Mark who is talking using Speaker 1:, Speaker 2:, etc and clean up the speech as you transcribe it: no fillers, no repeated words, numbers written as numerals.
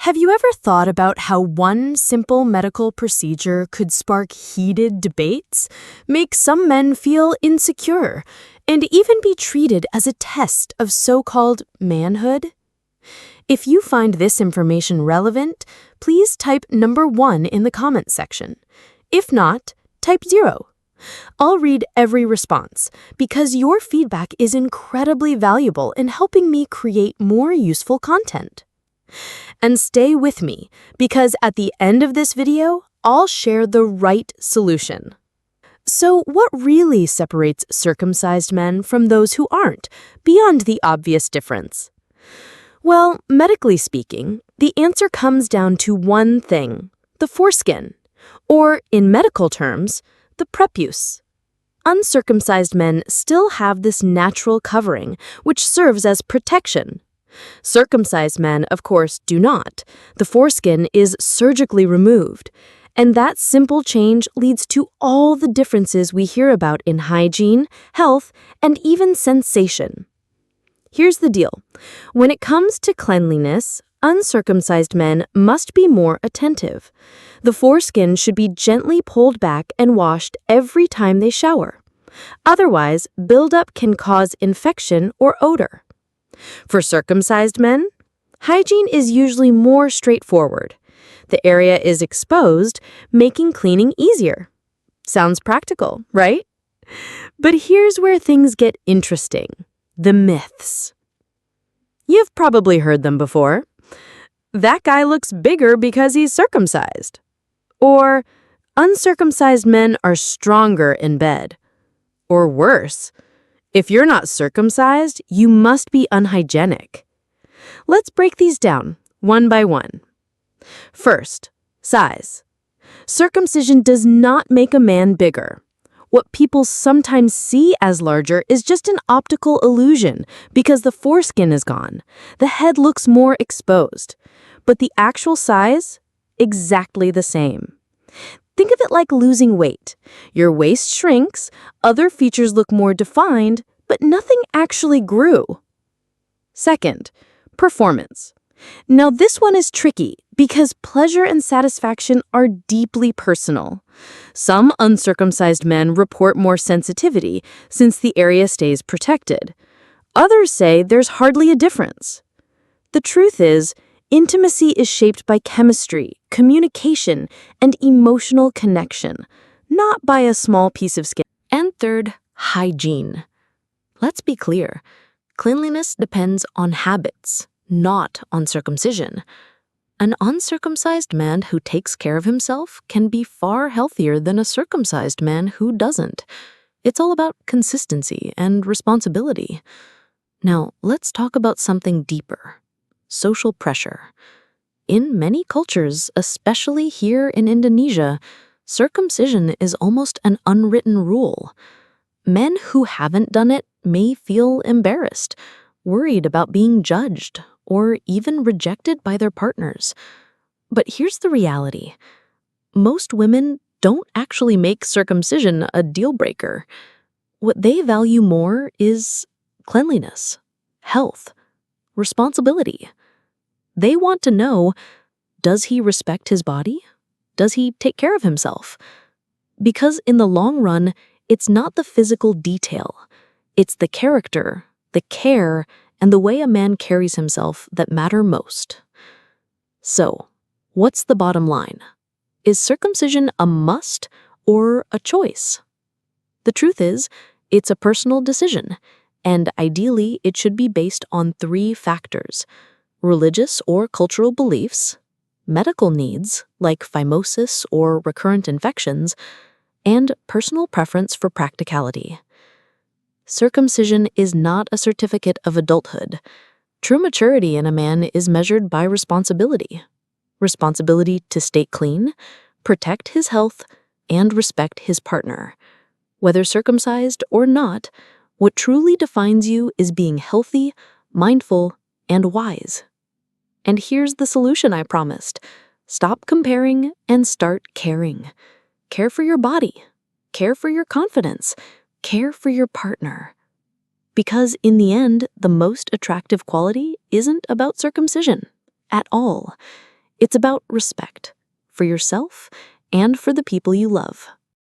Speaker 1: Have you ever thought about how one simple medical procedure could spark heated debates, make some men feel insecure, and even be treated as a test of so-called manhood? If you find this information relevant, please type number 1 in the comments section. If not, type 0. I'll read every response because your feedback is incredibly valuable in helping me create more useful content. And stay with me, because at the end of this video, I'll share the right solution. So what really separates circumcised men from those who aren't, beyond the obvious difference? Well, medically speaking, the answer comes down to one thing: the foreskin, or in medical terms, the prepuce. Uncircumcised men still have this natural covering, which serves as protection. Circumcised men, of course, do not. The foreskin is surgically removed, and that simple change leads to all the differences we hear about in hygiene, health, and even sensation. Here's the deal. When it comes to cleanliness, uncircumcised men must be more attentive. The foreskin should be gently pulled back and washed every time they shower. Otherwise, buildup can cause infection or odor. For circumcised men, hygiene is usually more straightforward. The area is exposed, making cleaning easier. Sounds practical, right? But here's where things get interesting: the myths. You've probably heard them before. That guy looks bigger because he's circumcised. Or, uncircumcised men are stronger in bed. Or worse, if you're not circumcised, you must be unhygienic. Let's break these down, one by one. First, size. Circumcision does not make a man bigger. What people sometimes see as larger is just an optical illusion because the foreskin is gone. The head looks more exposed. But the actual size? Exactly the same. Think of it like losing weight. Your waist shrinks, other features look more defined, but nothing actually grew. Second, performance. Now this one is tricky because pleasure and satisfaction are deeply personal. Some uncircumcised men report more sensitivity since the area stays protected. Others say there's hardly a difference. The truth is, intimacy is shaped by chemistry, communication, and emotional connection, not by a small piece of skin. And third, hygiene. Let's be clear, cleanliness depends on habits, not on circumcision. An uncircumcised man who takes care of himself can be far healthier than a circumcised man who doesn't. It's all about consistency and responsibility. Now, let's talk about something deeper: social pressure. In many cultures, especially here in Indonesia, circumcision is almost an unwritten rule. Men who haven't done it may feel embarrassed, worried about being judged, or even rejected by their partners. But here's the reality. Most women don't actually make circumcision a deal breaker. What they value more is cleanliness, health, responsibility. They want to know, does he respect his body? Does he take care of himself? Because in the long run, it's not the physical detail. It's the character, the care, and the way a man carries himself that matter most. So, what's the bottom line? Is circumcision a must or a choice? The truth is, it's a personal decision, and ideally it should be based on 3 factors: religious or cultural beliefs, medical needs like phimosis or recurrent infections, and personal preference for practicality. Circumcision is not a certificate of adulthood. True maturity in a man is measured by responsibility. Responsibility to stay clean, protect his health, and respect his partner. Whether circumcised or not, what truly defines you is being healthy, mindful, and wise. And here's the solution I promised. Stop comparing and start caring. Care for your body. Care for your confidence. Care for your partner. Because in the end, the most attractive quality isn't about circumcision at all. It's about respect for yourself and for the people you love.